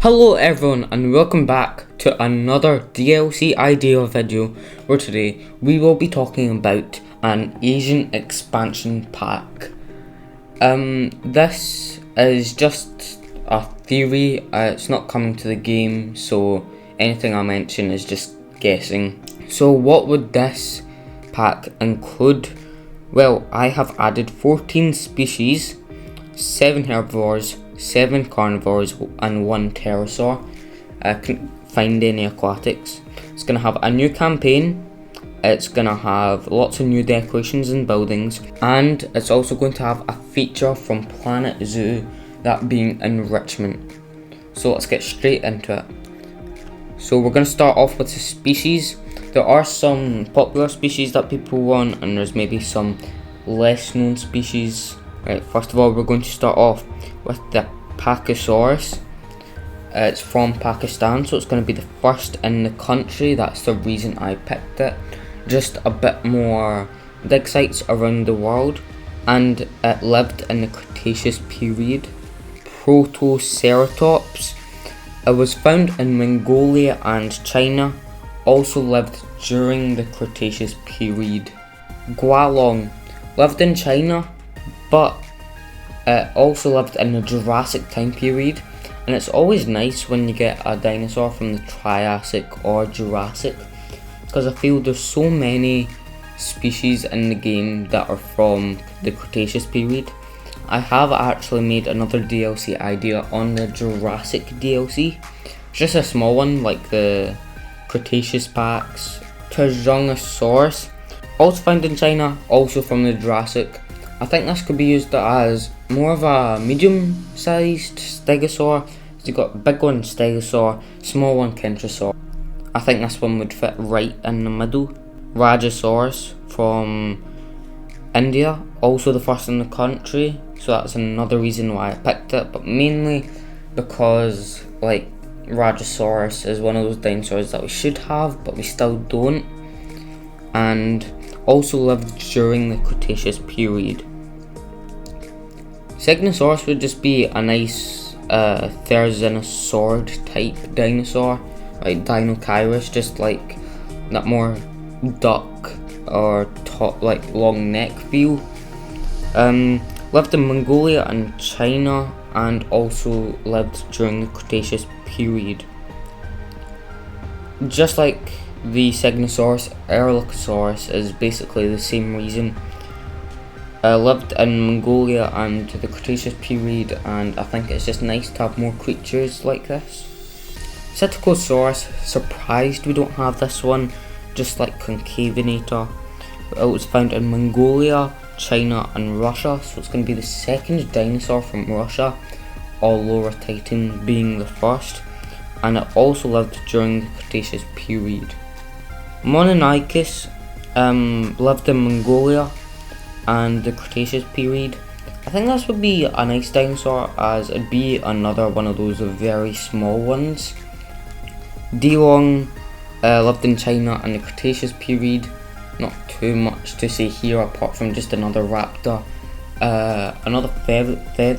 Hello everyone and welcome back to another DLC idea video where today we will be talking about an Asian expansion pack. This is just a theory, it's not coming to the game, so anything I mention is just guessing. So what would this pack include? Well, I have added 14 species, 7 herbivores, 7 carnivores and 1 pterosaur. I couldn't find any aquatics. It's going to have a new campaign, it's going to have lots of new decorations and buildings, and it's also going to have a feature from Planet Zoo, that being Enrichment. So let's get straight into it. So we're going to start off with the species. There are some popular species that people want, and there's maybe some less known species. Right, first of all we're going to start off with the Pterosaur. It's from Pakistan, so it's going to be the first in the country. That's the reason I picked it. Just a bit more dig sites around the world, and it lived in the Cretaceous period. Protoceratops. It was found in Mongolia and China. Also lived during the Cretaceous period. Gualong lived in China, but it also lived in the Jurassic time period, and it's always nice when you get a dinosaur from the Triassic or Jurassic, because I feel there's so many species in the game that are from the Cretaceous period. I have actually made another DLC idea on the Jurassic DLC. It's just a small one, like the Cretaceous packs. Pterosaur, also found in China, also from the Jurassic. I think this could be used as more of a medium-sized stegosaur. So you've got big one stegosaur, small one kentrosaur. I think this one would fit right in the middle. Rajasaurus from India, also the first in the country, so that's another reason why I picked it, but mainly because like Rajasaurus is one of those dinosaurs that we should have but we still don't, and also lived during the Cretaceous period. Segnosaurus would just be a nice Therizinosaur type dinosaur, like Dinokairos, just like that more duck or top, like long neck feel. Lived in Mongolia and China, and also lived during the Cretaceous period. Just like the Segnosaurus, Erlikosaurus is basically the same reason. Lived in Mongolia and the Cretaceous period, and I think it's just nice to have more creatures like this. Psittacosaurus, surprised we don't have this one, just like Concavinator. It was found in Mongolia, China and Russia, so it's going to be the second dinosaur from Russia, Allura Titan being the first, and it also lived during the Cretaceous period. Mononychus lived in Mongolia and the Cretaceous period. I think this would be a nice dinosaur, as it'd be another one of those very small ones. Dilong lived in China and the Cretaceous period. Not too much to say here apart from just another raptor, another feathered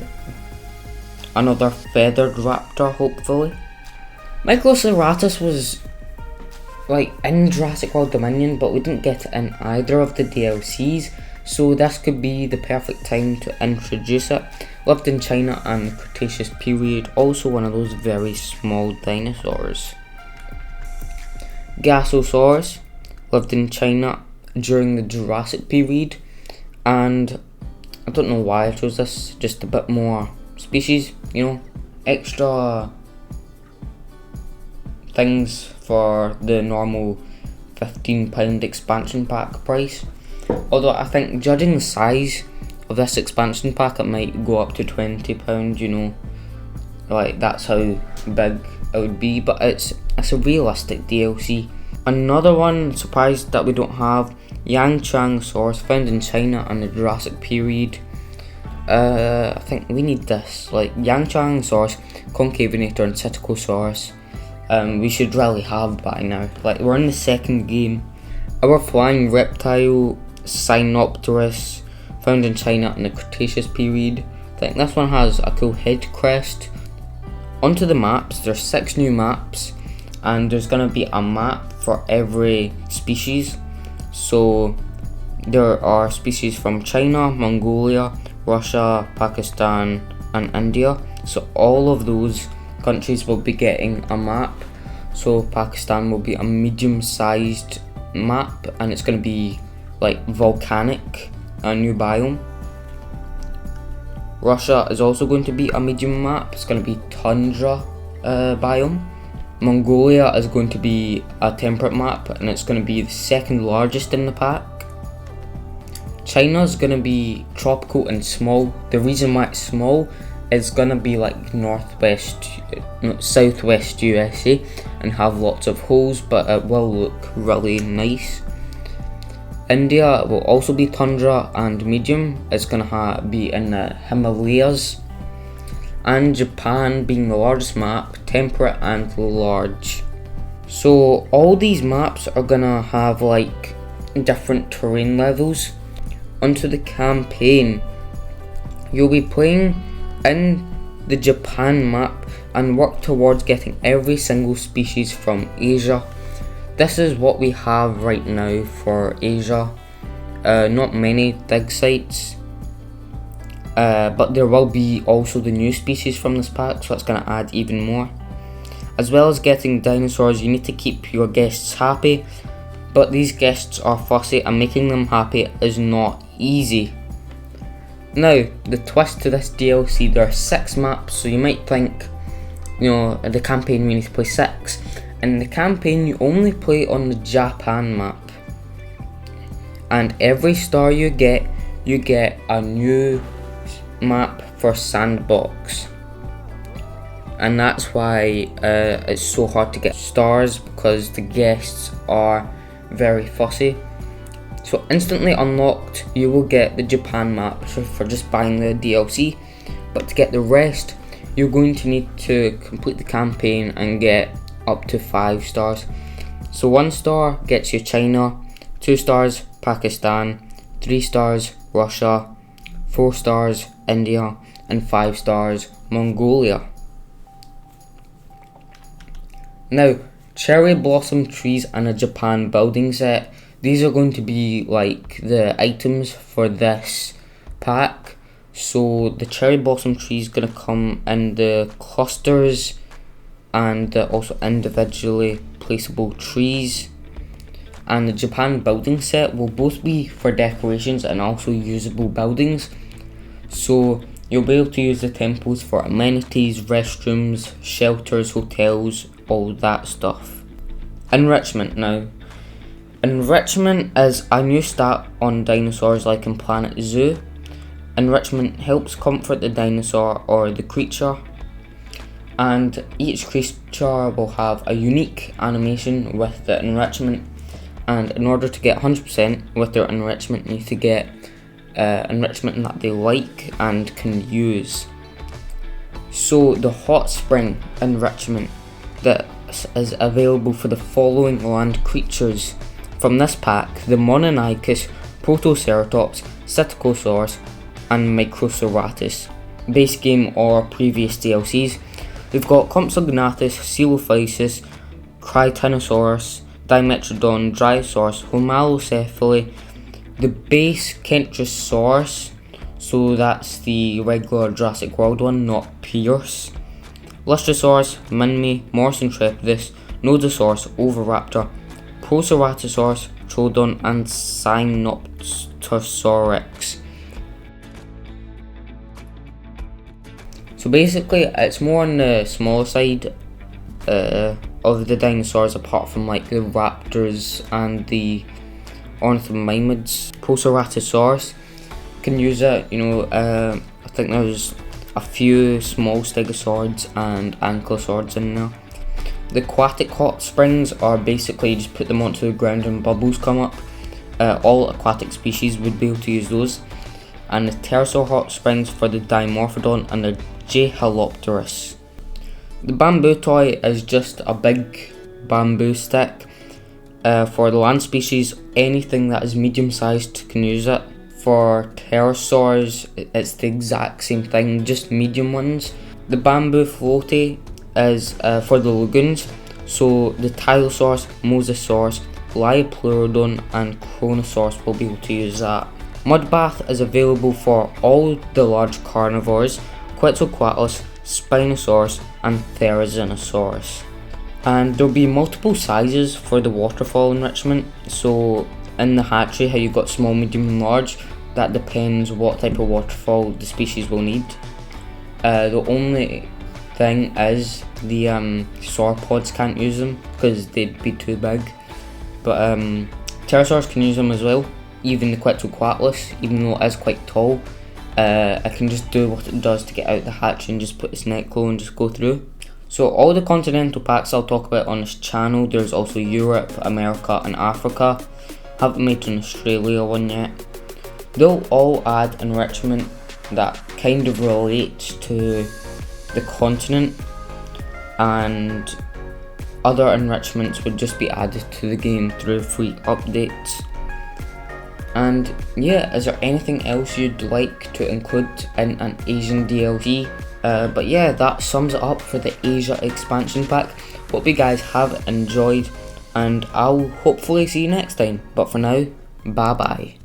raptor hopefully. Microceratus was like in Jurassic World Dominion, but we didn't get it in either of the DLCs, so this could be the perfect time to introduce it. Lived in China and the Cretaceous period, also one of those very small dinosaurs. Gasosaurus lived in China during the Jurassic period, and I don't know why I chose this, just a bit more species, you know, extra things for the normal £15 expansion pack price. Although I think, judging the size of this expansion pack, it might go up to £20, you know, like that's how big it would be, but it's a realistic DLC. Another one, surprised that we don't have, Yangchangsaurus, found in China and the Jurassic period. I think we need this, like Yangchangsaurus, Concavinator and Psittacosaurus. We should really have by now, like we're in the second game. Our flying reptile, Sinopterus, found in China in the Cretaceous period. I think this one has a cool head crest. Onto the maps, there's 6 new maps, and there's gonna be a map for every species. So there are species from China, Mongolia, Russia, Pakistan and India. So all of those countries will be getting a map. So Pakistan will be a medium-sized map, and it's going to be like volcanic, a new biome. Russia is also going to be a medium map. It's going to be tundra biome. Mongolia is going to be a temperate map, and it's going to be the second largest in the pack. China is going to be tropical and small. The reason why it's small is going to be like southwest USA and have lots of holes, but it will look really nice. India will also be tundra and medium. It's going to be in the Himalayas. And Japan being the largest map, temperate and large. So all these maps are going to have like different terrain levels. Onto the campaign, you'll be playing in the Japan map and work towards getting every single species from Asia. This is what we have right now for Asia. Not many dig sites, but there will be also the new species from this pack, so it's going to add even more. As well as getting dinosaurs, you need to keep your guests happy, but these guests are fussy and making them happy is not easy. Now, the twist to this DLC, there are 6 maps, so you might think, the campaign we need to play 6. In the campaign, you only play on the Japan map. And every star you get a new map for Sandbox. And that's why it's so hard to get stars, because the guests are very fussy. So instantly unlocked, you will get the Japan map for just buying the DLC, but to get the rest, you're going to need to complete the campaign and get up to 5 stars. So 1 star gets you China, 2 stars Pakistan, 3 stars Russia, 4 stars India, and 5 stars Mongolia. Now, cherry blossom trees and a Japan building set. These are going to be like the items for this pack. So the cherry blossom tree is going to come in the clusters and also individually placeable trees. And the Japan building set will both be for decorations and also usable buildings. So you'll be able to use the temples for amenities, restrooms, shelters, hotels, all that stuff. Enrichment now. Enrichment is a new stat on dinosaurs like in Planet Zoo. Enrichment helps comfort the dinosaur or the creature, and each creature will have a unique animation with the enrichment, and in order to get 100% with their enrichment, you need to get enrichment that they like and can use. So the hot spring enrichment that is available for the following land creatures from this pack: the Mononychus, Protoceratops, Psittacosaurus and Microceratops. Base game or previous DLCs. We've got Compsognathus, Coelophysis, Crytanosaurus, Dimetrodon, Dryosaurus, Homalocephaly, the base Kentrosaurus, so that's the regular Jurassic World one, not Pierce, Lustrosaurus, Minmi, Morsintrepidus, Nodosaurus, Oviraptor, Proceratosaurus, Troodon and Synoptosaurus. So basically it's more on the smaller side of the dinosaurs, apart from like the raptors and the ornithomimids. Proceratosaurus can use it, I think there's a few small stegosaurs and ankylosaurs in there. The aquatic hot springs are basically you just put them onto the ground and bubbles come up. All aquatic species would be able to use those. And the Pterosaur hot springs for the Dimorphodon and the J.Halopterus. The bamboo toy is just a big bamboo stick. For the land species, anything that is medium sized can use it. For pterosaurs, it's the exact same thing, just medium ones. The bamboo floaty is for the lagoons. So the Tylosaurus, Mosasaurus, Liopleurodon and Kronosaurus will be able to use that. Mud bath is available for all the large carnivores, Quetzalcoatlus, Spinosaurus and Therizinosaurus. And there'll be multiple sizes for the waterfall enrichment. So in the hatchery, how you've got small, medium and large, that depends what type of waterfall the species will need. The only thing is the sauropods can't use them because they'd be too big. But pterosaurs can use them as well. Even the Quetzalcoatlus, even though it is quite tall, it can just do what it does to get out the hatch and just put its neck low and just go through. So all the continental packs I'll talk about on this channel. There's also Europe, America and Africa. Haven't made an Australia one yet. They'll all add enrichment that kind of relates to the continent, and other enrichments would just be added to the game through free updates. And yeah, is there anything else you'd like to include in an Asian DLC? But yeah, that sums it up for the Asia expansion pack. Hope you guys have enjoyed, and I'll hopefully see you next time. But for now, bye bye.